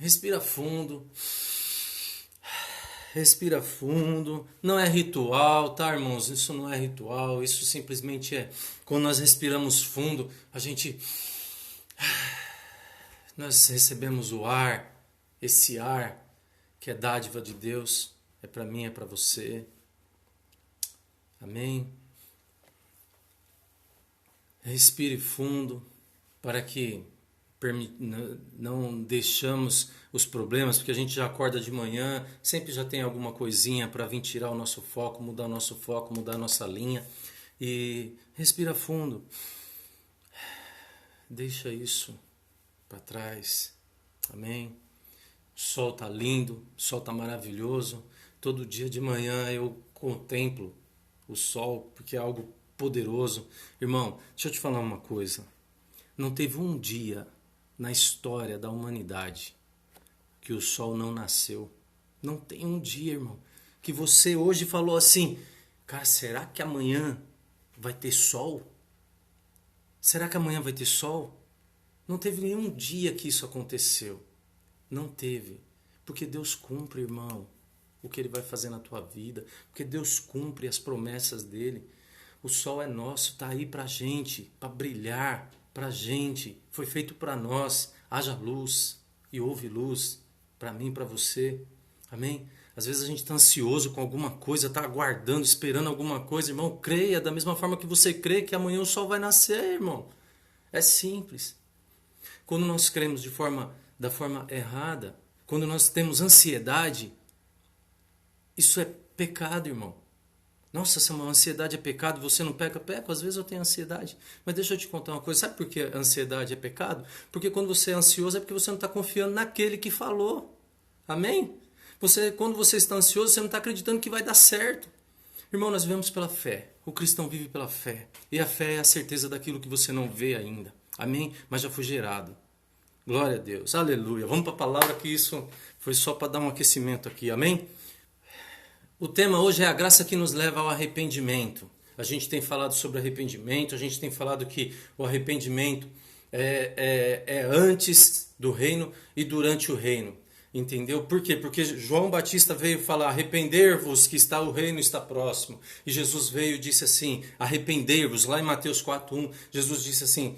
Respira fundo. Respira fundo. Não é ritual, tá, irmãos? Isso não é ritual. Isso simplesmente é quando nós respiramos fundo, nós recebemos o ar, esse ar que é dádiva de Deus, é para mim, é para você. Amém? Respire fundo para que não deixamos os problemas, porque a gente já acorda de manhã, sempre já tem alguma coisinha para vir tirar o nosso foco, mudar o nosso foco, mudar a nossa linha. E respira fundo. Deixa isso para trás. Amém? O sol tá lindo, o sol tá maravilhoso. Todo dia de manhã eu contemplo o sol, porque é algo poderoso. Irmão, deixa eu te falar uma coisa. Não teve um dia na história da humanidade que o sol não nasceu. Não tem um dia, irmão, que você hoje falou assim: cara, será que amanhã vai ter sol? Será que amanhã vai ter sol? Não teve nenhum dia que isso aconteceu. Não teve. Porque Deus cumpre, irmão, o que Ele vai fazer na tua vida. Porque Deus cumpre as promessas dEle. O sol é nosso, está aí pra gente, para brilhar, pra gente. Foi feito para nós. Haja luz e houve luz para mim, para você. Amém? Às vezes a gente está ansioso com alguma coisa, está aguardando, esperando alguma coisa. Irmão, creia da mesma forma que você crê que amanhã o sol vai nascer, irmão. É simples. Quando nós cremos da forma errada, quando nós temos ansiedade, isso é pecado, irmão. Nossa, se uma ansiedade é pecado e você não peca, peco. Às vezes eu tenho ansiedade. Mas deixa eu te contar uma coisa. Sabe por que a ansiedade é pecado? Porque quando você é ansioso é porque você não está confiando naquele que falou. Amém? Quando você está ansioso, você não está acreditando que vai dar certo. Irmão, nós vivemos pela fé. O cristão vive pela fé. E a fé é a certeza daquilo que você não vê ainda. Amém? Mas já foi gerado. Glória a Deus. Aleluia. Vamos para a palavra, que isso foi só para dar um aquecimento aqui. Amém? O tema hoje é a graça que nos leva ao arrependimento. A gente tem falado sobre arrependimento, a gente tem falado que o arrependimento é antes do reino e durante o reino. Entendeu? Por quê? Porque João Batista veio falar: arrepender-vos que o reino está próximo. E Jesus veio e disse assim: arrepender-vos. Lá em Mateus 4:1, Jesus disse assim: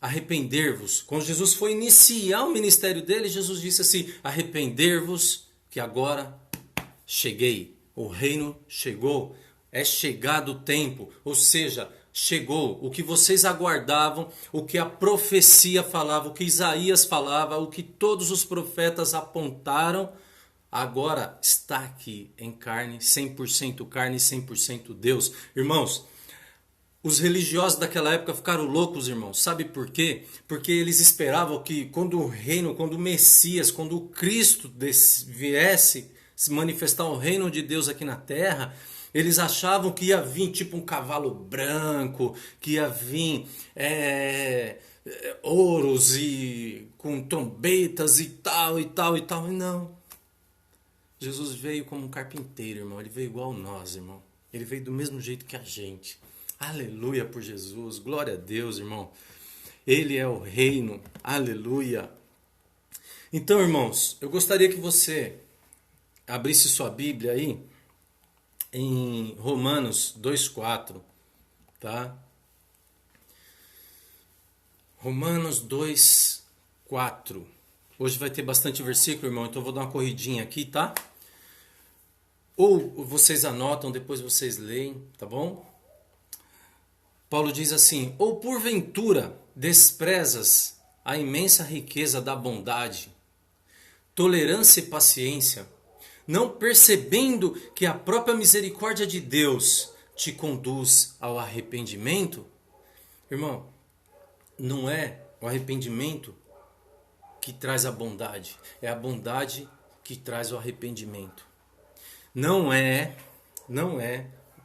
arrepender-vos. Quando Jesus foi iniciar o ministério dele, Jesus disse assim: arrepender-vos que agora cheguei. O reino chegou, é chegado o tempo, ou seja, chegou o que vocês aguardavam, o que a profecia falava, o que Isaías falava, o que todos os profetas apontaram, agora está aqui em carne 100% Deus. Irmãos, os religiosos daquela época ficaram loucos, irmãos. Sabe por quê? Porque eles esperavam que quando o reino, quando o Messias, quando o Cristo viesse se manifestar o reino de Deus aqui na terra, eles achavam que ia vir tipo um cavalo branco, que ia vir ouros e com trombetas e tal e tal e tal. E não. Jesus veio como um carpinteiro, irmão. Ele veio igual nós, irmão. Ele veio do mesmo jeito que a gente. Aleluia por Jesus. Glória a Deus, irmão. Ele é o reino. Aleluia. Então, irmãos, eu gostaria que você abrisse sua Bíblia aí em Romanos 2:4, tá? Romanos 2:4. Hoje vai ter bastante versículo, irmão, então eu vou dar uma corridinha aqui, tá? Ou vocês anotam, depois vocês leem, tá bom? Paulo diz assim: ou porventura desprezas a imensa riqueza da bondade, tolerância e paciência, não percebendo que a própria misericórdia de Deus te conduz ao arrependimento? Irmão, não é o arrependimento que traz a bondade, é a bondade que traz o arrependimento. Não é,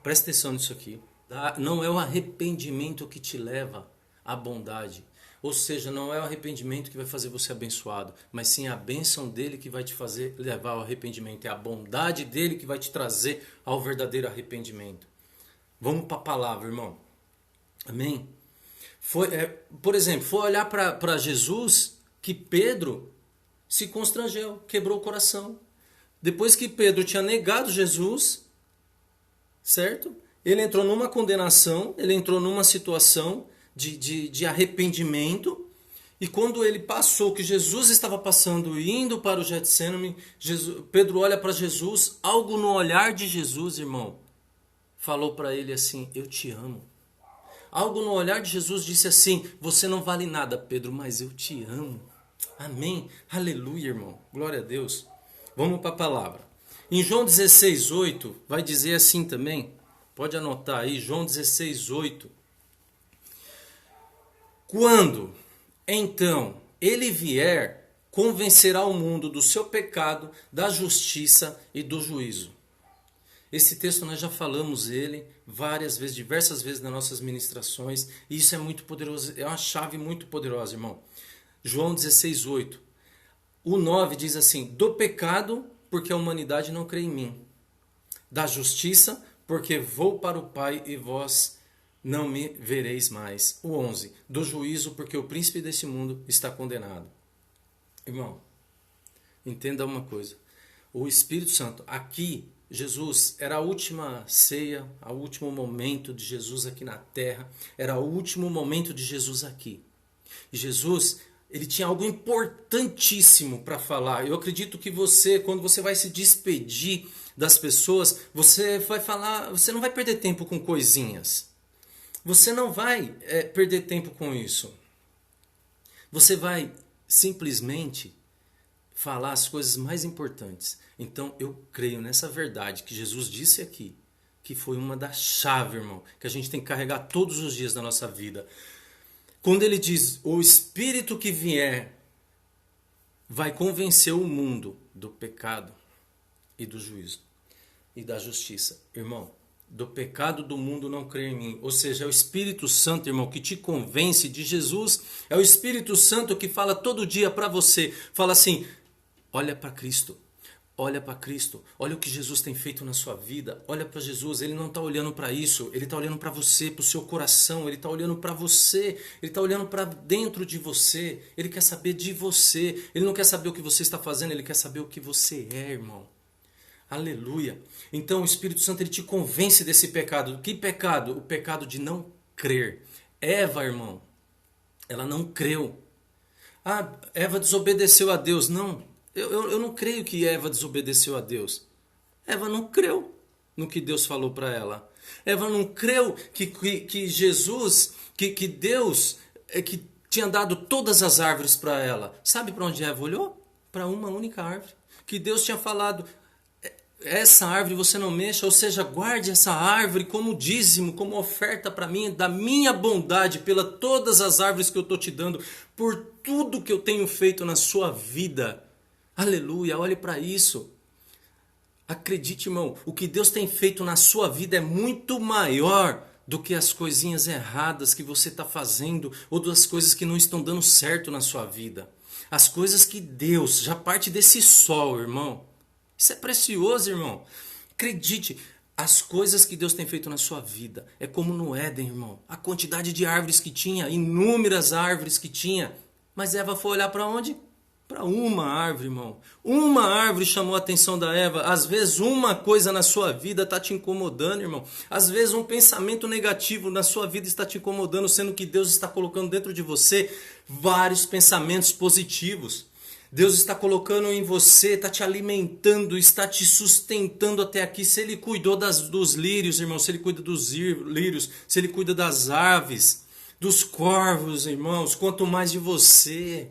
presta atenção nisso aqui, tá? Não é o arrependimento que te leva à bondade. Ou seja, não é o arrependimento que vai fazer você abençoado, mas sim a bênção dele que vai te fazer levar ao arrependimento. É a bondade dele que vai te trazer ao verdadeiro arrependimento. Vamos para a palavra, irmão. Amém? Por exemplo, foi olhar para Jesus que Pedro se constrangeu, quebrou o coração. Depois que Pedro tinha negado Jesus, certo? Ele entrou numa condenação, ele entrou numa situação de arrependimento. E quando ele passou, que Jesus estava passando, indo para o Getsêmani, Pedro olha para Jesus, algo no olhar de Jesus, irmão, falou para ele assim, eu te amo. Algo no olhar de Jesus disse assim, você não vale nada, Pedro, mas eu te amo. Amém? Aleluia, irmão. Glória a Deus. Vamos para a palavra. Em João 16:8, vai dizer assim também, pode anotar aí, João 16:8. Quando, então, ele vier, convencerá o mundo do seu pecado, da justiça e do juízo. Esse texto nós já falamos ele várias vezes, diversas vezes nas nossas ministrações, e isso é muito poderoso, é uma chave muito poderosa, irmão. João 16:8. O 9 diz assim, do pecado, porque a humanidade não crê em mim. Da justiça, porque vou para o Pai e vós não me vereis mais. O 11, do juízo, porque o príncipe desse mundo está condenado. Irmão, entenda uma coisa. O Espírito Santo, aqui, Jesus, era a última ceia, o último momento de Jesus aqui na terra. Era o último momento de Jesus aqui. E Jesus, ele tinha algo importantíssimo para falar. Eu acredito que você, quando você vai se despedir das pessoas, você vai falar, você não vai perder tempo com coisinhas. Você não vai perder tempo com isso. Você vai simplesmente falar as coisas mais importantes. Então eu creio nessa verdade que Jesus disse aqui, que foi uma das chaves, irmão, que a gente tem que carregar todos os dias da nossa vida. Quando ele diz, o Espírito que vier vai convencer o mundo do pecado e do juízo e da justiça. Irmão, do pecado do mundo não crer em mim. Ou seja, é o Espírito Santo, irmão, que te convence de Jesus. É o Espírito Santo que fala todo dia para você. Fala assim, olha para Cristo. Olha para Cristo, olha o que Jesus tem feito na sua vida, olha para Jesus, Ele não está olhando para isso, Ele está olhando para você, para o seu coração, Ele está olhando para você, Ele está olhando para dentro de você, Ele quer saber de você, Ele não quer saber o que você está fazendo, Ele quer saber o que você é, irmão. Aleluia. Então o Espírito Santo ele te convence desse pecado. Que pecado? O pecado de não crer. Eva, irmão, ela não creu. Ah, Eva desobedeceu a Deus. Não. Eu não creio que Eva desobedeceu a Deus. Eva não creu no que Deus falou para ela. Eva não creu que Jesus, que Deus, que tinha dado todas as árvores para ela. Sabe para onde Eva olhou? Para uma única árvore. Que Deus tinha falado, essa árvore você não mexa, ou seja, guarde essa árvore como dízimo, como oferta para mim, da minha bondade, pela todas as árvores que eu estou te dando, por tudo que eu tenho feito na sua vida. Aleluia, olhe para isso. Acredite, irmão, o que Deus tem feito na sua vida é muito maior do que as coisinhas erradas que você está fazendo ou das coisas que não estão dando certo na sua vida. As coisas que Deus, já parte desse sol, irmão. Isso é precioso, irmão. Acredite, as coisas que Deus tem feito na sua vida é como no Éden, irmão. A quantidade de árvores que tinha, inúmeras árvores que tinha. Mas Eva foi olhar para onde? Para uma árvore, irmão. Uma árvore chamou a atenção da Eva. Às vezes uma coisa na sua vida está te incomodando, irmão. Às vezes um pensamento negativo na sua vida está te incomodando, sendo que Deus está colocando dentro de você vários pensamentos positivos. Deus está colocando em você, está te alimentando, está te sustentando até aqui. Se Ele cuidou dos lírios, irmão, se Ele cuida dos lírios, se Ele cuida das aves, dos corvos, irmãos, quanto mais de você.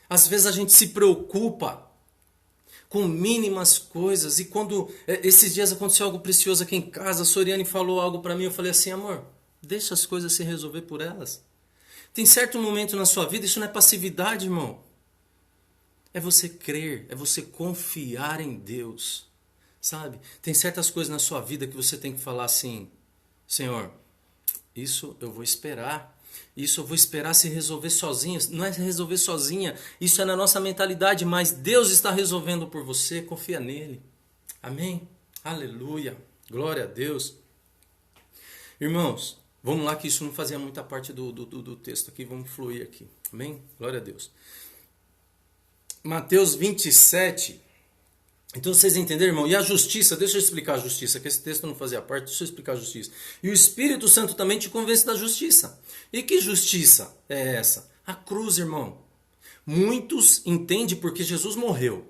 Às vezes a gente se preocupa com mínimas coisas. E quando esses dias aconteceu algo precioso aqui em casa, a Soriane falou algo para mim, eu falei assim, amor, deixa as coisas se resolver por elas. Tem certo momento na sua vida, isso não é passividade, irmão. É você crer, é você confiar em Deus, sabe? Tem certas coisas na sua vida que você tem que falar assim, Senhor, isso eu vou esperar. Isso eu vou esperar se resolver sozinha. Não é resolver sozinha, isso é na nossa mentalidade, mas Deus está resolvendo por você, confia nele. Amém? Aleluia, glória a Deus. Irmãos, vamos lá que isso não fazia muita parte do texto aqui, vamos fluir aqui. Amém? Glória a Deus. Mateus 27. Então vocês entenderam, irmão? E a justiça, deixa eu explicar a justiça, que esse texto não fazia parte, deixa eu explicar a justiça. E o Espírito Santo também te convence da justiça. E que justiça é essa? A cruz, irmão. Muitos entendem porque Jesus morreu.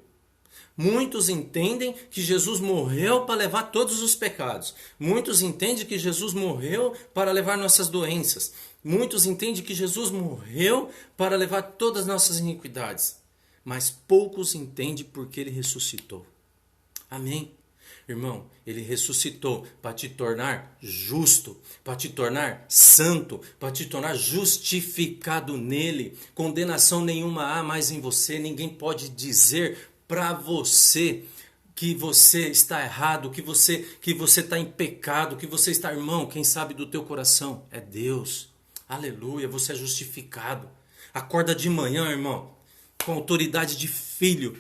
Muitos entendem que Jesus morreu para levar todos os pecados. Muitos entendem que Jesus morreu para levar nossas doenças. Muitos entendem que Jesus morreu para levar todas as nossas iniquidades. Mas poucos entendem porque ele ressuscitou. Amém? Irmão, ele ressuscitou para te tornar justo, para te tornar santo, para te tornar justificado nele. Condenação nenhuma há mais em você. Ninguém pode dizer para você que você está errado, que você está em pecado, que você está, irmão, quem sabe do teu coração é Deus. Aleluia, você é justificado. Acorda de manhã, irmão, com autoridade de filho,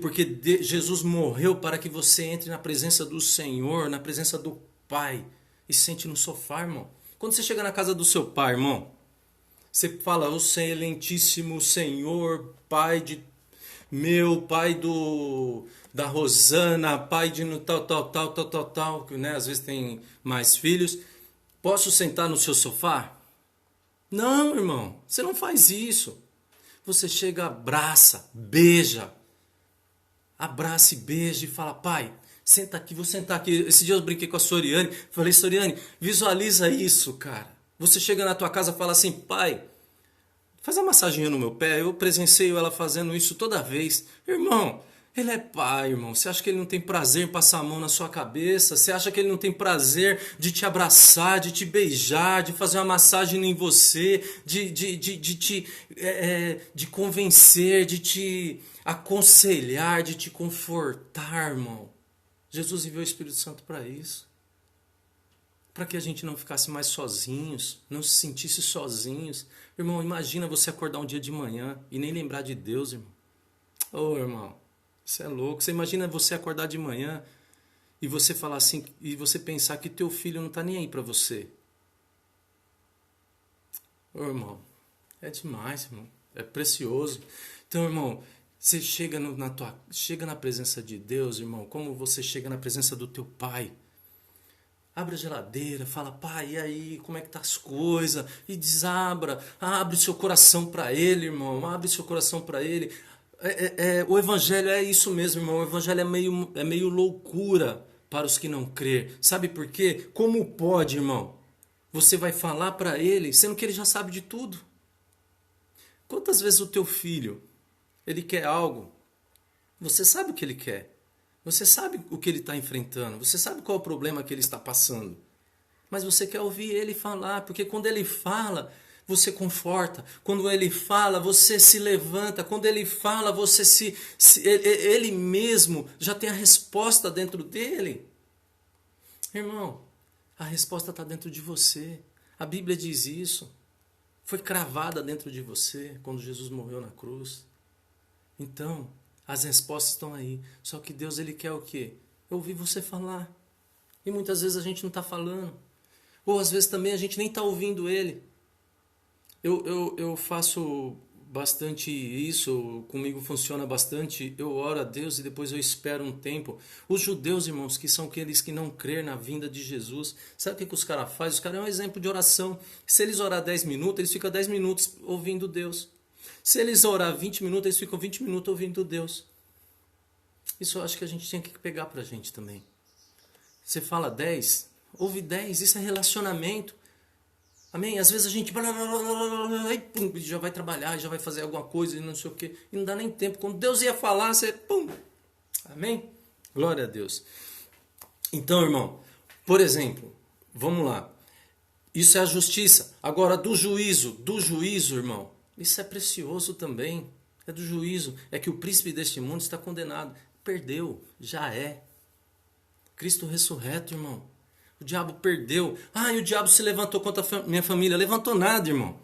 porque Jesus morreu para que você entre na presença do Senhor, na presença do Pai, e sente no sofá, irmão. Quando você chega na casa do seu pai, irmão, você fala, o excelentíssimo Senhor, Pai da Rosana, pai de tal, que, né, às vezes tem mais filhos, posso sentar no seu sofá? Não, irmão, você não faz isso. Você chega, abraça, beija. Abraça e beija e fala, pai, senta aqui, vou sentar aqui. Esse dia eu brinquei com a Soriane, falei, Soriane, visualiza isso, cara. Você chega na tua casa e fala assim, pai, faz uma massaginha no meu pé. Eu presencio ela fazendo isso toda vez. Irmão, ele é pai, irmão. Você acha que ele não tem prazer em passar a mão na sua cabeça? Você acha que ele não tem prazer de te abraçar, de te beijar, de fazer uma massagem em você, de convencer, de te aconselhar, de te confortar, irmão? Jesus enviou o Espírito Santo para isso. Para que a gente não ficasse mais sozinhos, não se sentisse sozinhos. Irmão, imagina você acordar um dia de manhã e nem lembrar de Deus, irmão. Ô, irmão, isso é louco. Você imagina você acordar de manhã e você falar assim, e você pensar que teu filho não está nem aí para você. Ô, irmão, é demais, irmão. É precioso. Então, irmão, você chega na presença de Deus, irmão, como você chega na presença do teu pai. Abre a geladeira, fala, pai, e aí, como é que tá as coisas? E desabra, abre seu coração para ele, irmão, abre seu coração para ele. O evangelho é isso mesmo, irmão, o evangelho é meio loucura para os que não crêem. Sabe por quê? Como pode, irmão? Você vai falar para ele, sendo que ele já sabe de tudo. Quantas vezes o teu filho, ele quer algo, você sabe o que ele quer. Você sabe o que ele está enfrentando, você sabe qual é o problema que ele está passando. Mas você quer ouvir ele falar, porque quando ele fala, você conforta. Quando ele fala, você se levanta. Quando ele fala, ele mesmo já tem a resposta dentro dele. Irmão, a resposta está dentro de você. A Bíblia diz isso. Foi cravada dentro de você quando Jesus morreu na cruz. Então, as respostas estão aí. Só que Deus, ele quer o quê? Ouvir você falar. E muitas vezes a gente não está falando. Ou às vezes também a gente nem está ouvindo ele. Eu faço bastante isso, comigo funciona bastante. Eu oro a Deus e depois eu espero um tempo. Os judeus, irmãos, que são aqueles que não crêem na vinda de Jesus, sabe o que os caras fazem? Os caras é um exemplo de oração. Se eles orar 10 minutos, eles ficam 10 minutos ouvindo Deus. Se eles orar 20 minutos, eles ficam 20 minutos ouvindo Deus. Isso eu acho que a gente tinha que pegar pra gente também. Você fala 10, ouve 10, isso é relacionamento. Amém? Às vezes a gente já vai trabalhar, já vai fazer alguma coisa e não sei o quê. E não dá nem tempo. Quando Deus ia falar, você... Pum. Amém? Glória a Deus. Então, irmão, por exemplo, vamos lá. Isso é a justiça. Agora, do juízo, irmão, isso é precioso também. É do juízo. É que o príncipe deste mundo está condenado. Perdeu. Já é. Cristo ressurreto, irmão. O diabo perdeu. E o diabo se levantou contra a minha família. Levantou nada, irmão.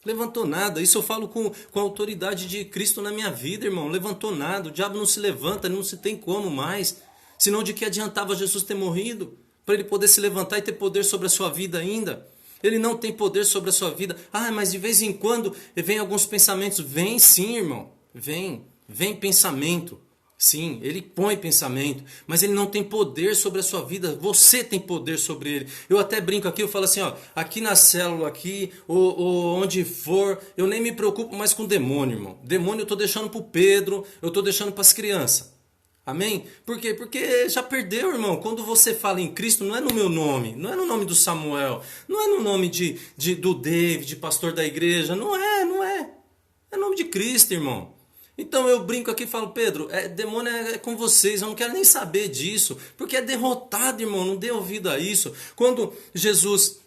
Levantou nada. Isso eu falo com a autoridade de Cristo na minha vida, irmão. Levantou nada. O diabo não se levanta, não se tem como mais. Senão de que adiantava Jesus ter morrido? Para ele poder se levantar e ter poder sobre a sua vida ainda. Ele não tem poder sobre a sua vida. Ah, mas de vez em quando vem alguns pensamentos. Vem sim, irmão. Vem pensamento. Sim, ele põe pensamento, mas ele não tem poder sobre a sua vida. Você tem poder sobre ele. Eu até brinco aqui, eu falo assim, ó, aqui na célula aqui, ou onde for, eu nem me preocupo mais com demônio, irmão. Demônio eu tô deixando pro Pedro, eu tô deixando pras crianças. Amém? Por quê? Porque já perdeu, irmão. Quando você fala em Cristo, não é no meu nome, não é no nome do Samuel, não é no nome do David, pastor da igreja. Não é. É nome de Cristo, irmão. Então eu brinco aqui e falo, Pedro, demônio é com vocês, eu não quero nem saber disso, porque é derrotado, irmão, não dê ouvido a isso. Quando Jesus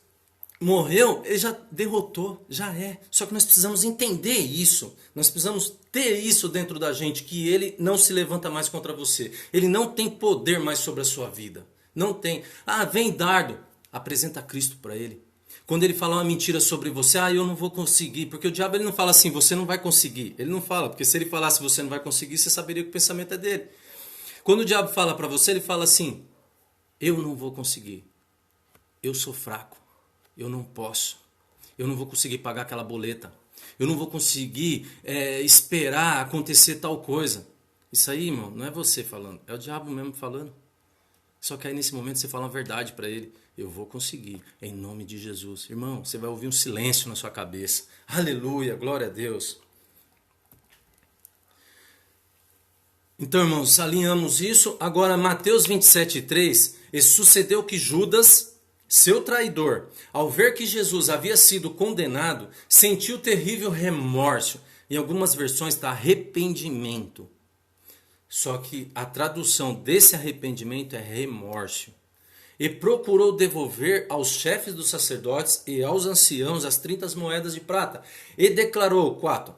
morreu, ele já derrotou, já é. Só que nós precisamos entender isso, nós precisamos ter isso dentro da gente, que ele não se levanta mais contra você, ele não tem poder mais sobre a sua vida, não tem. Ah, vem dardo, apresenta Cristo para ele. Quando ele fala uma mentira sobre você, eu não vou conseguir. Porque o diabo ele não fala assim, você não vai conseguir. Ele não fala, porque se ele falasse você não vai conseguir, você saberia que o pensamento é dele. Quando o diabo fala para você, ele fala assim, eu não vou conseguir. Eu sou fraco. Eu não posso. Eu não vou conseguir pagar aquela boleta. Eu não vou conseguir esperar acontecer tal coisa. Isso aí, irmão, não é você falando. É o diabo mesmo falando. Só que aí nesse momento você fala uma verdade para ele. Eu vou conseguir, em nome de Jesus. Irmão, você vai ouvir um silêncio na sua cabeça. Aleluia, glória a Deus. Então, irmãos, alinhamos isso. Agora, Mateus 27:3. E sucedeu que Judas, seu traidor, ao ver que Jesus havia sido condenado, sentiu terrível remorso. Em algumas versões está arrependimento. Só que a tradução desse arrependimento é remorso. E procurou devolver aos chefes dos sacerdotes e aos anciãos as 30 moedas de prata. E declarou, 4,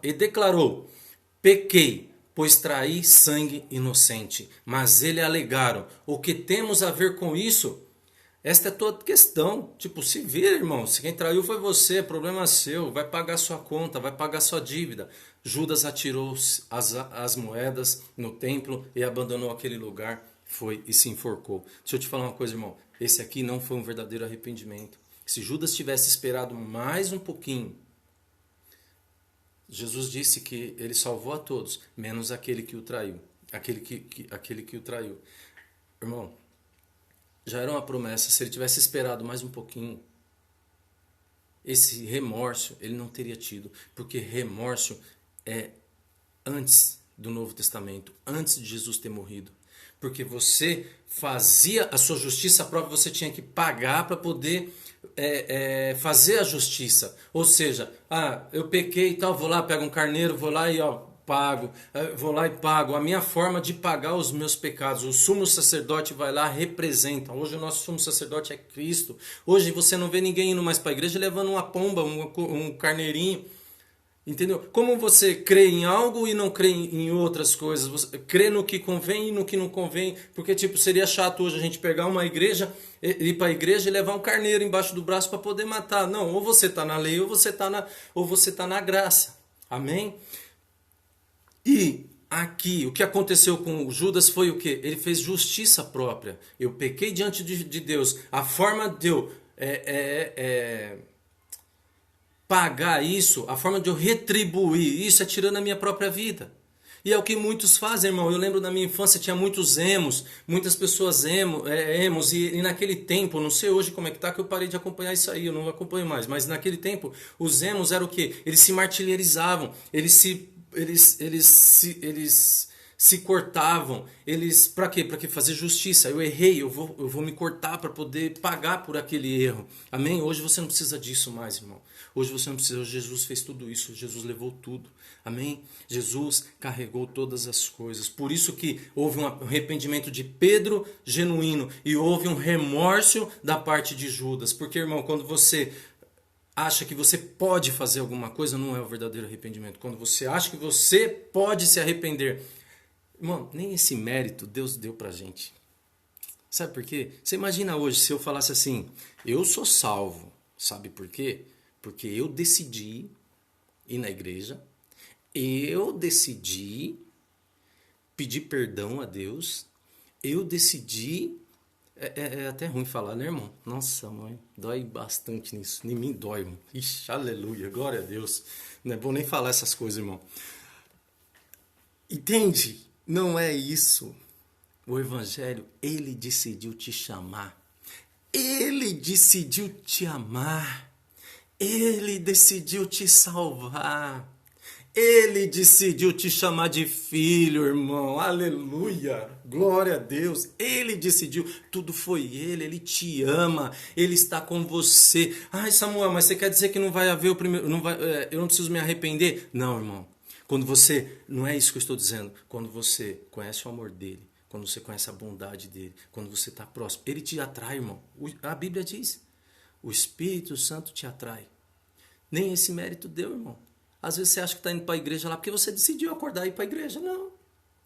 pequei, pois traí sangue inocente. Mas eles alegaram, o que temos a ver com isso? Esta é toda questão. Tipo, se vira, irmão, se quem traiu foi você, é problema seu, vai pagar sua conta, vai pagar sua dívida. Judas atirou as moedas no templo e abandonou aquele lugar, foi e se enforcou. Deixa eu te falar uma coisa, irmão, esse aqui não foi um verdadeiro arrependimento. Se Judas tivesse esperado mais um pouquinho, Jesus disse que ele salvou a todos, menos aquele que o traiu. Aquele que o traiu. Irmão, já era uma promessa, se ele tivesse esperado mais um pouquinho, esse remorso ele não teria tido, porque remorso é antes do Novo Testamento, antes de Jesus ter morrido. Porque você fazia a sua justiça própria, você tinha que pagar para poder fazer a justiça. Ou seja, eu pequei e tal, vou lá, pego um carneiro, vou lá e pago. Vou lá e pago. A minha forma de pagar os meus pecados. O sumo sacerdote vai lá, representa. Hoje o nosso sumo sacerdote é Cristo. Hoje você não vê ninguém indo mais para a igreja levando uma pomba, um carneirinho. Entendeu? Como você crê em algo e não crê em outras coisas? Você crê no que convém e no que não convém. Porque tipo, seria chato hoje a gente pegar uma igreja, ir para a igreja e levar um carneiro embaixo do braço para poder matar. Não, ou você está na lei ou você está na graça. Amém? E aqui, o que aconteceu com Judas foi o quê? Ele fez justiça própria. Eu pequei diante de Deus. A forma de eu pagar isso, a forma de eu retribuir isso é tirando a minha própria vida. E é o que muitos fazem, irmão. Eu lembro da minha infância, tinha muitos emos, muitas pessoas emos, e naquele tempo, não sei hoje como é que tá, que eu parei de acompanhar isso aí, eu não acompanho mais, mas naquele tempo, os emos eram o quê? Eles se martirizavam, eles se cortavam, para quê? Para que fazer justiça. Eu errei, eu vou me cortar para poder pagar por aquele erro. Amém? Hoje você não precisa disso mais, irmão. Hoje você não precisa, hoje Jesus fez tudo isso, Jesus levou tudo. Amém? Jesus carregou todas as coisas. Por isso que houve um arrependimento de Pedro genuíno e houve um remorso da parte de Judas. Porque, irmão, quando você acha que você pode fazer alguma coisa, não é o verdadeiro arrependimento. Quando você acha que você pode se arrepender, irmão, nem esse mérito Deus deu pra gente. Sabe por quê? Você imagina hoje se eu falasse assim, eu sou salvo. Sabe por quê? Porque eu decidi ir na igreja, eu decidi pedir perdão a Deus, eu decidi É até ruim falar, né, irmão? Nossa, mãe, dói bastante nisso. Em mim dói, irmão. Ixi, aleluia, glória a Deus. Não é bom nem falar essas coisas, irmão. Entende? Não é isso. O Evangelho, ele decidiu te chamar. Ele decidiu te amar. Ele decidiu te salvar. Ele decidiu te chamar de filho, irmão. Aleluia. Glória a Deus. Ele decidiu. Tudo foi ele. Ele te ama. Ele está com você. Ai, Samuel, mas você quer dizer que não vai haver o primeiro. Não vai, eu não preciso me arrepender? Não, irmão. Quando você. Não é isso que eu estou dizendo. Quando você conhece o amor dele. Quando você conhece a bondade dele. Quando você está próximo. Ele te atrai, irmão. A Bíblia diz. O Espírito Santo te atrai. Nem esse mérito deu, irmão. Às vezes você acha que está indo para a igreja lá porque você decidiu acordar e ir para a igreja. Não.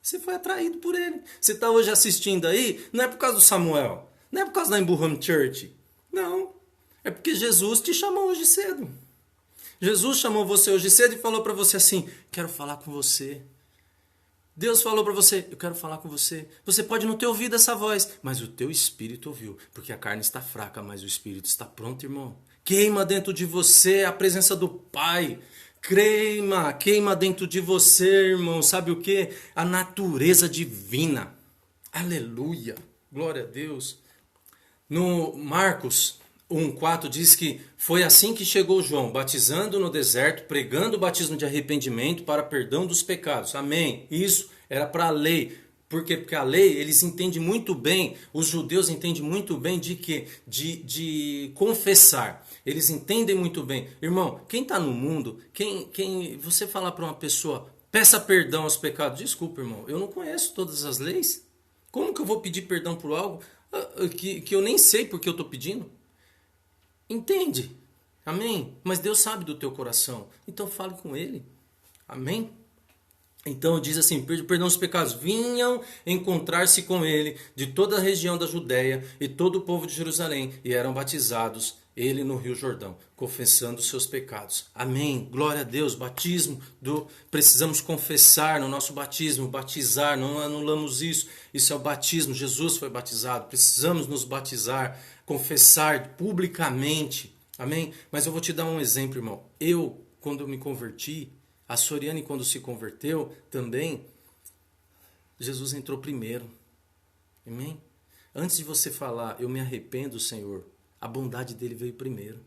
Você foi atraído por ele. Você está hoje assistindo aí, não é por causa do Samuel. Não é por causa da Embu Home Church. Não. É porque Jesus te chamou hoje cedo. Jesus chamou você hoje cedo e falou para você assim, quero falar com você. Deus falou para você, eu quero falar com você. Você pode não ter ouvido essa voz, mas o teu espírito ouviu. Porque a carne está fraca, mas o espírito está pronto, irmão. Queima dentro de você a presença do Pai. Queima dentro de você, irmão. Sabe o que? A natureza divina. Aleluia. Glória a Deus. No Marcos 1,4 diz que foi assim que chegou João, batizando no deserto, pregando o batismo de arrependimento para perdão dos pecados. Amém. Isso era para a lei. Por quê? Porque a lei, eles entendem muito bem, os judeus entendem muito bem de quê? De confessar. Eles entendem muito bem. Irmão, quem está no mundo, quem você falar para uma pessoa, peça perdão aos pecados. Desculpa, irmão, eu não conheço todas as leis. Como que eu vou pedir perdão por algo que eu nem sei porque eu estou pedindo? Entende? Amém? Mas Deus sabe do teu coração. Então fale com Ele. Amém? Então diz assim, perdão os pecados, vinham encontrar-se com ele de toda a região da Judéia e todo o povo de Jerusalém e eram batizados, ele no Rio Jordão, confessando os seus pecados. Amém, glória a Deus, precisamos confessar no nosso batismo, batizar, não anulamos isso, isso é o batismo, Jesus foi batizado, precisamos nos batizar, confessar publicamente, amém? Mas eu vou te dar um exemplo, irmão, quando eu me converti, a Soriane, quando se converteu, também, Jesus entrou primeiro. Amém? Antes de você falar, eu me arrependo, Senhor, a bondade dele veio primeiro.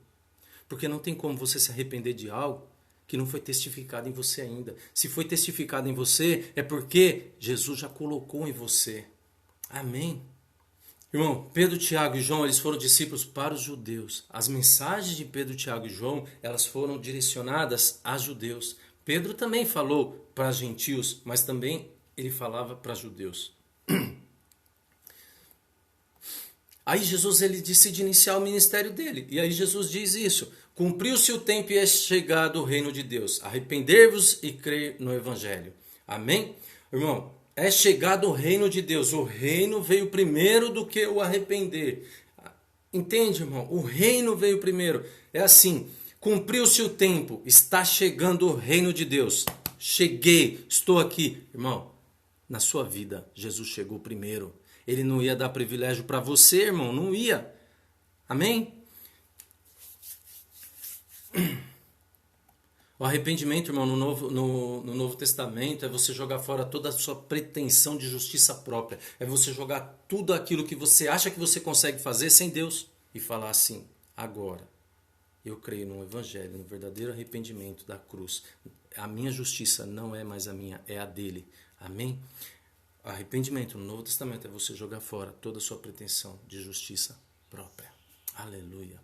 Porque não tem como você se arrepender de algo que não foi testificado em você ainda. Se foi testificado em você, é porque Jesus já colocou em você. Amém? Irmão, Pedro, Tiago e João, eles foram discípulos para os judeus. As mensagens de Pedro, Tiago e João, elas foram direcionadas a judeus. Pedro também falou para gentios, mas também ele falava para judeus. Aí Jesus ele decide iniciar o ministério dele. E aí Jesus diz isso. Cumpriu-se o tempo e é chegado o reino de Deus. Arrepender-vos e crer no evangelho. Amém? Irmão, é chegado o reino de Deus. O reino veio primeiro do que o arrepender. Entende, irmão? O reino veio primeiro. É assim... Cumpriu-se o tempo, está chegando o reino de Deus. Cheguei, estou aqui. Irmão, na sua vida, Jesus chegou primeiro. Ele não ia dar privilégio para você, irmão, não ia. Amém? O arrependimento, irmão, no Novo Testamento é você jogar fora toda a sua pretensão de justiça própria. É você jogar tudo aquilo que você acha que você consegue fazer sem Deus e falar assim, agora. Eu creio no Evangelho, no verdadeiro arrependimento da cruz. A minha justiça não é mais a minha, é a dele. Amém? Arrependimento no Novo Testamento é você jogar fora toda a sua pretensão de justiça própria. Aleluia.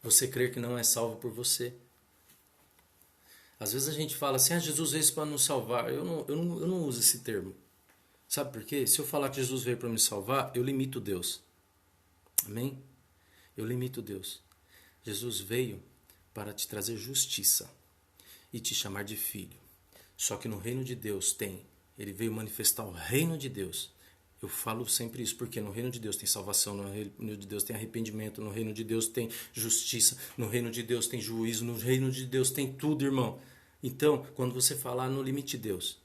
Você crer que não é salvo por você. Às vezes a gente fala assim, Jesus veio para nos salvar. Eu não uso esse termo. Sabe por quê? Se eu falar que Jesus veio para me salvar, eu limito Deus. Amém? Eu limito Deus. Jesus veio para te trazer justiça e te chamar de filho. Só que no reino de Deus ele veio manifestar o reino de Deus. Eu falo sempre isso, porque no reino de Deus tem salvação, no reino de Deus tem arrependimento, no reino de Deus tem justiça, no reino de Deus tem juízo, no reino de Deus tem tudo, irmão. Então, quando você falar no limite Deus,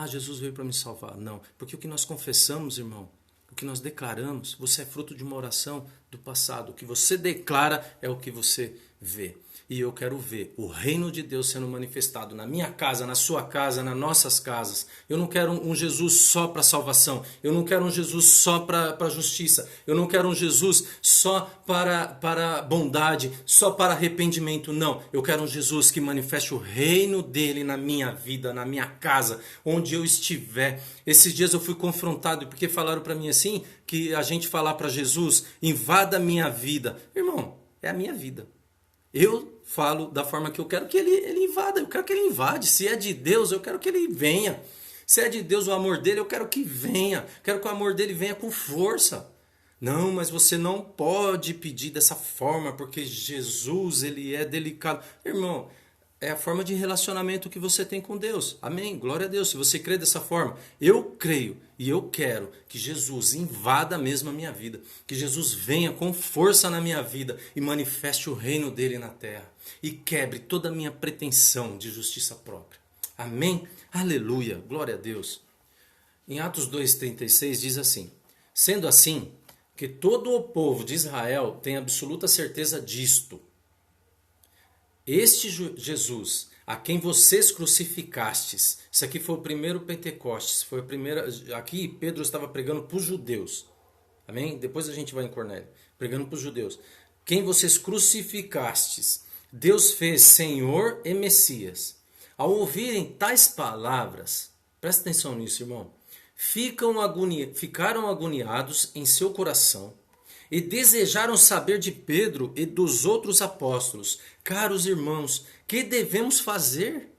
Ah, Jesus veio para me salvar. Não, porque o que nós confessamos, irmão, o que nós declaramos, você é fruto de uma oração do passado. O que você declara é o que você vê. E eu quero ver o reino de Deus sendo manifestado na minha casa, na sua casa, nas nossas casas. Eu não quero um Jesus só para salvação. Eu não quero um Jesus só para justiça. Eu não quero um Jesus só para bondade, só para arrependimento. Não. Eu quero um Jesus que manifeste o reino dele na minha vida, na minha casa, onde eu estiver. Esses dias eu fui confrontado porque falaram para mim assim, que a gente falar para Jesus, invada a minha vida. Irmão, é a minha vida. Eu falo da forma que eu quero que ele invada. Eu quero que ele invade. Se é de Deus, eu quero que ele venha. Se é de Deus o amor dele, eu quero que venha. Quero que o amor dele venha com força. Não, mas você não pode pedir dessa forma, porque Jesus, ele é delicado. Irmão, é a forma de relacionamento que você tem com Deus. Amém? Glória a Deus. Se você crê dessa forma, eu creio e eu quero que Jesus invada mesmo a minha vida. Que Jesus venha com força na minha vida e manifeste o reino dele na terra. E quebre toda a minha pretensão de justiça própria. Amém? Aleluia. Glória a Deus. Em Atos 2,36 diz assim: sendo assim, que todo o povo de Israel tem absoluta certeza disto. Este Jesus, a quem vocês crucificastes, isso aqui foi o primeiro Pentecostes, foi a primeira, aqui Pedro estava pregando para os judeus, amém? Depois a gente vai em Cornélio, pregando para os judeus. Quem vocês crucificastes, Deus fez Senhor e Messias. Ao ouvirem tais palavras, presta atenção nisso, irmão, ficaram agoniados em seu coração, e desejaram saber de Pedro e dos outros apóstolos: caros irmãos, que devemos fazer?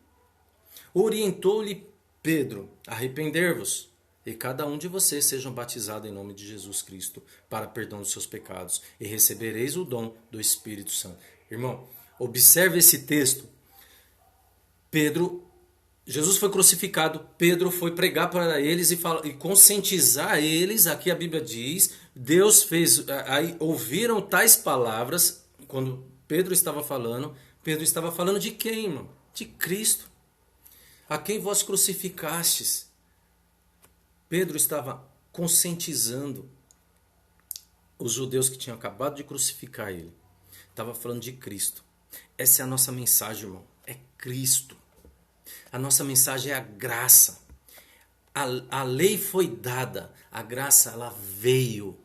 Orientou-lhe Pedro: arrepender-vos, e cada um de vocês sejam batizados em nome de Jesus Cristo, para perdão dos seus pecados, e recebereis o dom do Espírito Santo. Irmão, observe esse texto. Jesus foi crucificado, Pedro foi pregar para eles e conscientizar eles. Aqui a Bíblia diz, Deus fez, aí ouviram tais palavras, quando Pedro estava falando de quem, irmão? De Cristo, a quem vós crucificastes. Pedro estava conscientizando os judeus que tinham acabado de crucificar ele. Estava falando de Cristo. Essa é a nossa mensagem, irmão, é Cristo. A nossa mensagem é a graça. A lei foi dada, a graça ela veio.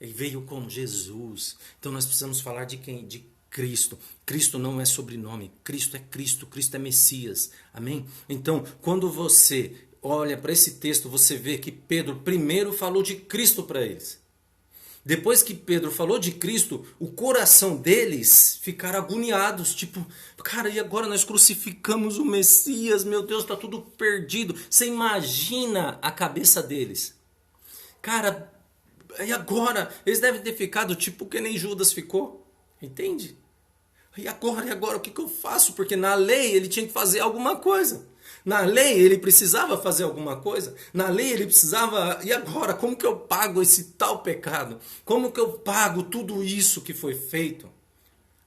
Ele veio como Jesus. Então nós precisamos falar de quem? De Cristo. Cristo não é sobrenome. Cristo, Cristo é Messias. Amém? Então, quando você olha para esse texto, você vê que Pedro primeiro falou de Cristo para eles. Depois que Pedro falou de Cristo, o coração deles ficaram agoniados. Tipo, cara, e agora nós crucificamos o Messias? Meu Deus, está tudo perdido. Você imagina a cabeça deles. Cara, e agora? Eles devem ter ficado tipo que nem Judas ficou. Entende? E agora? O que eu faço? Porque na lei ele tinha que fazer alguma coisa. Na lei ele precisava fazer alguma coisa. Na lei ele precisava... E agora? Como que eu pago esse tal pecado? Como que eu pago tudo isso que foi feito?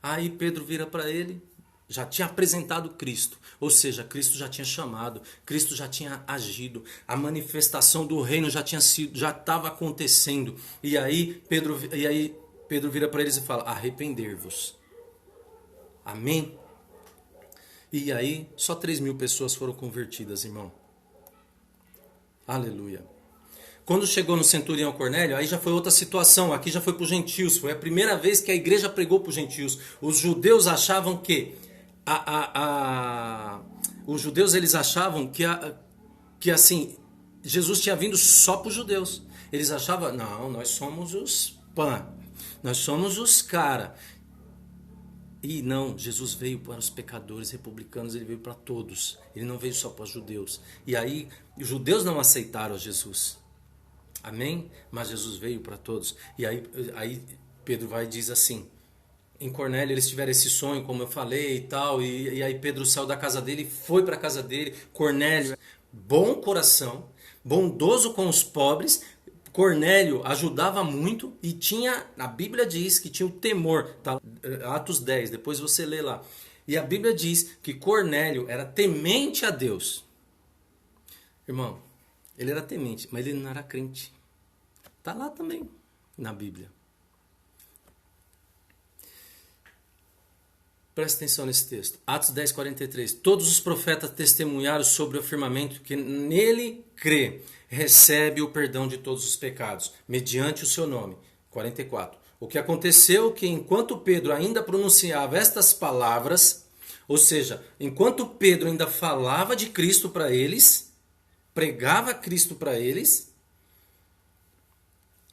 Aí Pedro vira para ele. Já tinha apresentado Cristo. Ou seja, Cristo já tinha chamado. Cristo já tinha agido. A manifestação do reino já estava acontecendo. E aí Pedro vira para eles e fala: arrepender-vos. Amém? E aí, só 3.000 pessoas foram convertidas, irmão. Aleluia. Quando chegou no centurião Cornélio, aí já foi outra situação. Aqui já foi para os gentios. Foi a primeira vez que a igreja pregou para os gentios. Os judeus achavam que... Os judeus eles achavam que assim, Jesus tinha vindo só para os judeus. Eles achavam, não, nós somos os nós somos os cara. E não, Jesus veio para os pecadores, republicanos, ele veio para todos. Ele não veio só para os judeus. E aí, os judeus não aceitaram Jesus. Amém? Mas Jesus veio para todos. E aí Pedro vai e diz assim, em Cornélio eles tiveram esse sonho, como eu falei e tal. E aí Pedro saiu da casa dele, foi para a casa dele. Cornélio, bom coração, bondoso com os pobres. Cornélio ajudava muito e tinha, a Bíblia diz que tinha o temor, tá? Atos 10, depois você lê lá. E a Bíblia diz que Cornélio era temente a Deus. Irmão, ele era temente, mas ele não era crente. Está lá também na Bíblia. Presta atenção nesse texto. Atos 10, 43. Todos os profetas testemunharam sobre o afirmamento que nele crê, recebe o perdão de todos os pecados, mediante o seu nome. 44. O que aconteceu que enquanto Pedro ainda pronunciava estas palavras, ou seja, enquanto Pedro ainda falava de Cristo para eles, pregava Cristo para eles,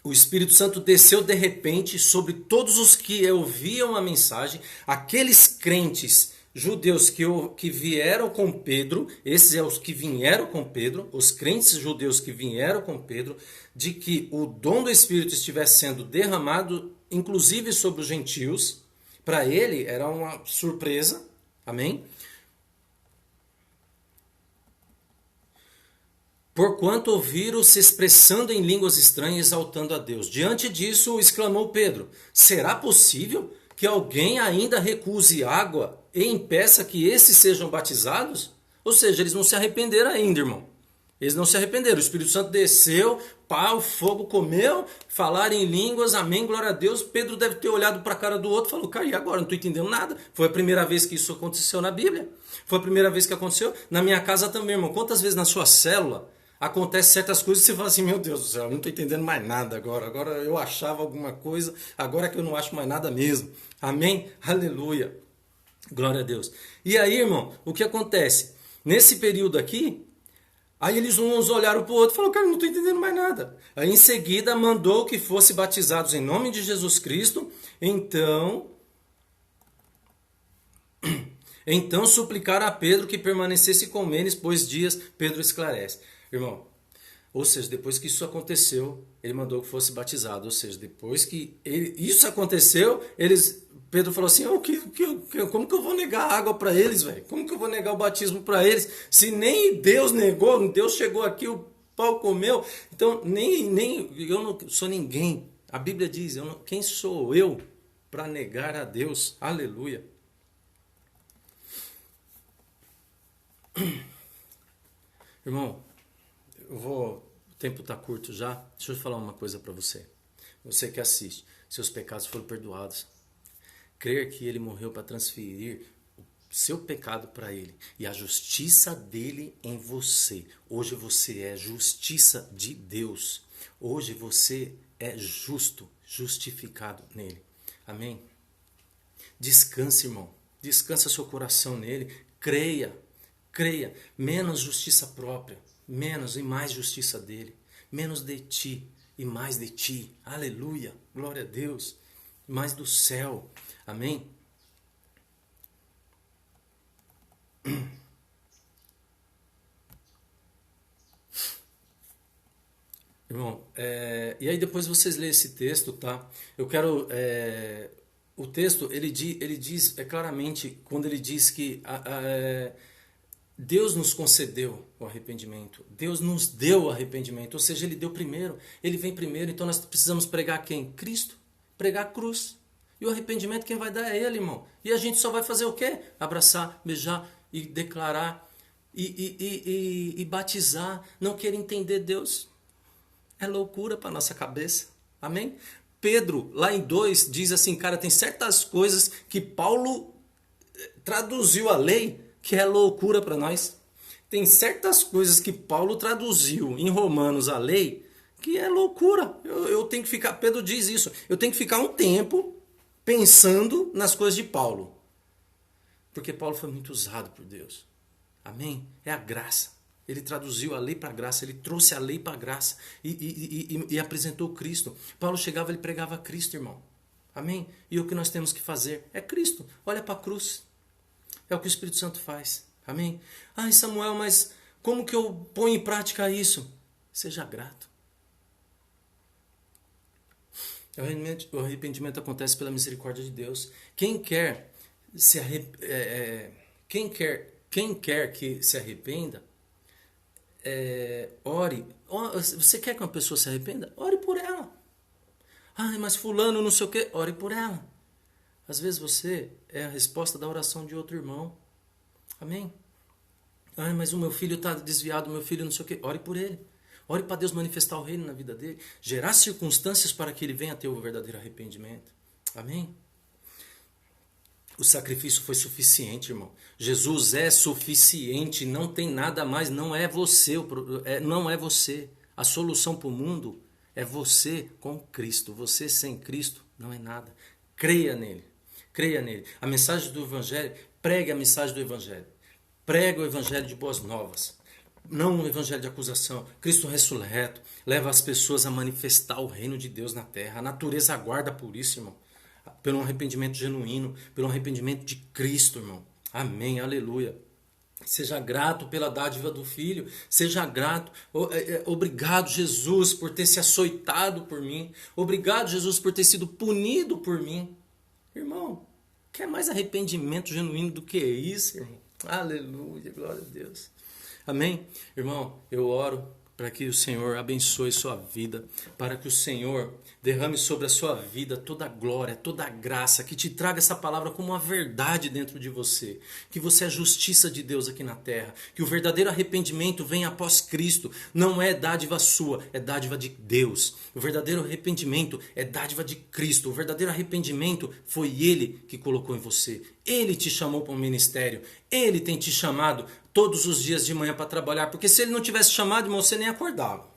o Espírito Santo desceu de repente sobre todos os que ouviam a mensagem, aqueles crentes judeus que vieram com Pedro, esses são os que vieram com Pedro, os crentes judeus que vieram com Pedro, de que o dom do Espírito estivesse sendo derramado, inclusive sobre os gentios. Para ele era uma surpresa, amém? Porquanto ouviram-se expressando em línguas estranhas, exaltando a Deus. Diante disso, exclamou Pedro: será possível que alguém ainda recuse água e impeça que esses sejam batizados? Ou seja, eles não se arrependeram ainda, irmão. Eles não se arrependeram. O Espírito Santo desceu, pá, o fogo comeu, falaram em línguas, amém, glória a Deus. Pedro deve ter olhado para a cara do outro e falou: cara, e agora? Não estou entendendo nada. Foi a primeira vez que isso aconteceu na Bíblia. Foi a primeira vez que aconteceu. Na minha casa também, irmão. Quantas vezes na sua célula acontece certas coisas e você fala assim: meu Deus do céu, eu não estou entendendo mais nada agora. Agora eu achava alguma coisa, agora que eu não acho mais nada mesmo. Amém? Aleluia. Glória a Deus. E aí, irmão, o que acontece? Nesse período aqui, aí eles uns olharam para o outro e falaram: cara, eu não estou entendendo mais nada. Aí em seguida mandou que fosse batizados em nome de Jesus Cristo. Então suplicaram a Pedro que permanecesse com eles, pois dias. Pedro esclarece. Irmão, ou seja, depois que isso aconteceu, ele mandou que fosse batizado. Ou seja, depois que isso aconteceu, Pedro falou assim: como que eu vou negar água para eles, velho? Como que eu vou negar o batismo para eles? Se nem Deus negou, Deus chegou aqui, o pau comeu. Então, nem eu não sou ninguém. A Bíblia diz: quem sou eu para negar a Deus? Aleluia. Irmão, o tempo está curto já. Deixa eu falar uma coisa para você. Você que assiste, seus pecados foram perdoados. Crer que ele morreu para transferir o seu pecado para ele e a justiça dele em você. Hoje você é justiça de Deus. Hoje você é justo, justificado nele. Amém? Descanse, irmão. Descansa seu coração nele. Creia. Menos justiça própria, menos e mais justiça dele, menos de ti e mais de ti, aleluia, glória a Deus, mais do céu, amém? Irmão, e aí depois vocês lêem esse texto, tá? Eu quero, o texto, ele diz claramente, quando ele diz que Deus nos concedeu o arrependimento. Deus nos deu o arrependimento. Ou seja, ele deu primeiro. Ele vem primeiro. Então nós precisamos pregar quem? Cristo. Pregar a cruz. E o arrependimento quem vai dar é ele, irmão. E a gente só vai fazer o quê? Abraçar, beijar e declarar e batizar. Não querer entender Deus. É loucura para nossa cabeça. Amém? Pedro, lá em 2, diz assim, cara, tem certas coisas que Paulo traduziu a lei que é loucura para nós. Tem certas coisas que Paulo traduziu em Romanos a lei que é loucura. Eu tenho que ficar, Pedro diz isso, eu tenho que ficar um tempo pensando nas coisas de Paulo. Porque Paulo foi muito usado por Deus. Amém? É a graça. Ele traduziu a lei para a graça, ele trouxe a lei para a graça e apresentou Cristo. Paulo chegava, ele pregava Cristo, irmão. Amém? E o que nós temos que fazer é Cristo. Olha para a cruz. É o que o Espírito Santo faz. Amém? Ai, Samuel, mas como que eu ponho em prática isso? Seja grato. O arrependimento acontece pela misericórdia de Deus. Quem quer que se arrependa, ore. Você quer que uma pessoa se arrependa? Ore por ela. Ai, mas fulano não sei o quê. Ore por ela. Às vezes você é a resposta da oração de outro irmão. Amém? Ai, mas o meu filho está desviado, o meu filho não sei o quê. Ore por ele. Ore para Deus manifestar o reino na vida dele. Gerar circunstâncias para que ele venha a ter o verdadeiro arrependimento. Amém? O sacrifício foi suficiente, irmão. Jesus é suficiente, não tem nada mais, não é você. Não é você. A solução para o mundo é você com Cristo. Você sem Cristo não é nada. Creia nele. Creia nele. A mensagem do Evangelho, pregue a mensagem do Evangelho. Prega o Evangelho de boas novas. Não o Evangelho de acusação. Cristo ressurreto leva as pessoas a manifestar o reino de Deus na terra. A natureza aguarda por isso, irmão. Pelo arrependimento genuíno, pelo arrependimento de Cristo, irmão. Amém, aleluia. Seja grato pela dádiva do Filho. Seja grato. Obrigado, Jesus, por ter se açoitado por mim. Obrigado, Jesus, por ter sido punido por mim. Irmão, quer mais arrependimento genuíno do que isso, irmão? Aleluia, glória a Deus. Amém? Irmão, eu oro para que o Senhor abençoe sua vida, para que o Senhor derrame sobre a sua vida toda a glória, toda a graça, que te traga essa palavra como uma verdade dentro de você, que você é a justiça de Deus aqui na terra, que o verdadeiro arrependimento vem após Cristo, não é dádiva sua, é dádiva de Deus. O verdadeiro arrependimento é dádiva de Cristo, o verdadeiro arrependimento foi Ele que colocou em você, Ele te chamou para um ministério, Ele tem te chamado todos os dias de manhã para trabalhar, porque se Ele não tivesse chamado, irmão, você nem acordava.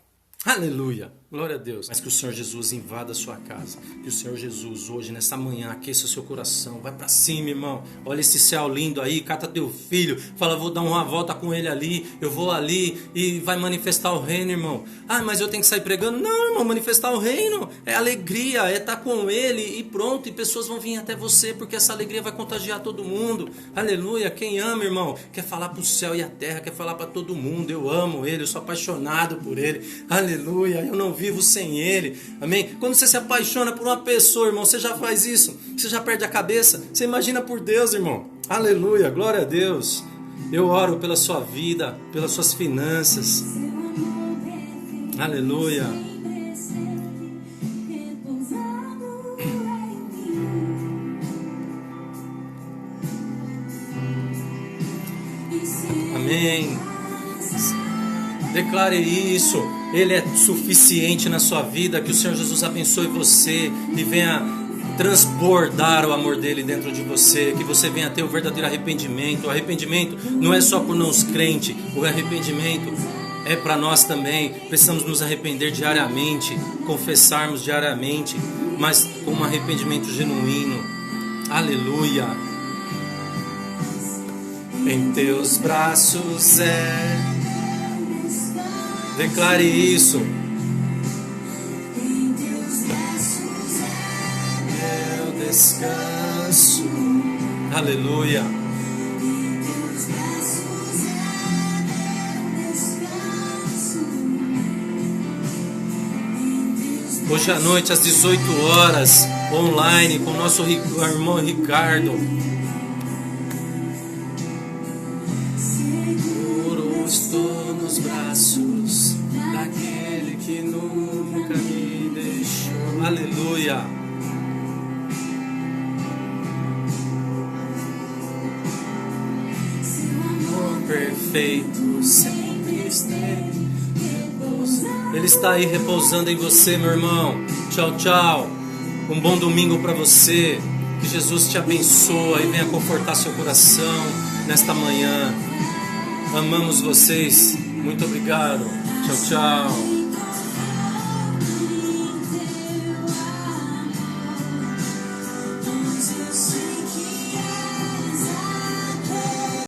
Aleluia, glória a Deus. Mas que o Senhor Jesus invada a sua casa, que o Senhor Jesus hoje, nessa manhã, aqueça o seu coração, vai pra cima, irmão, olha esse céu lindo aí, cata teu filho, fala, vou dar uma volta com ele ali, eu vou ali e vai manifestar o reino, irmão. Ah, mas eu tenho que sair pregando? Não, irmão, manifestar o reino é alegria, é estar com ele e pronto, e pessoas vão vir até você, porque essa alegria vai contagiar todo mundo. Aleluia, quem ama, irmão, quer falar pro céu e a terra, quer falar para todo mundo, eu amo ele, eu sou apaixonado por ele, aleluia, eu não vivo sem ele, amém? Quando você se apaixona por uma pessoa, irmão, você já faz isso, você já perde a cabeça, você imagina por Deus, irmão, aleluia, glória a Deus. Eu oro pela sua vida, pelas suas finanças, aleluia. Amém. Declare isso. Ele é suficiente na sua vida. Que o Senhor Jesus abençoe você e venha transbordar o amor dele dentro de você. Que você venha ter o verdadeiro arrependimento. O arrependimento não é só por nós crentes. O arrependimento é para nós também. Precisamos nos arrepender diariamente, confessarmos diariamente, mas com um arrependimento genuíno. Aleluia. Em teus braços Declare isso. Meu descanso. Aleluia. Hoje à noite, às 18 horas, online, com o nosso irmão Ricardo. Seguro estou nos braços daquele que nunca me deixou. Aleluia. Seu amor perfeito sempre esteve. Ele está aí repousando em você, meu irmão. Tchau, tchau. Um bom domingo para você. Que Jesus te abençoe e venha confortar seu coração nesta manhã. Amamos vocês. Muito obrigado. Tchau, tchau.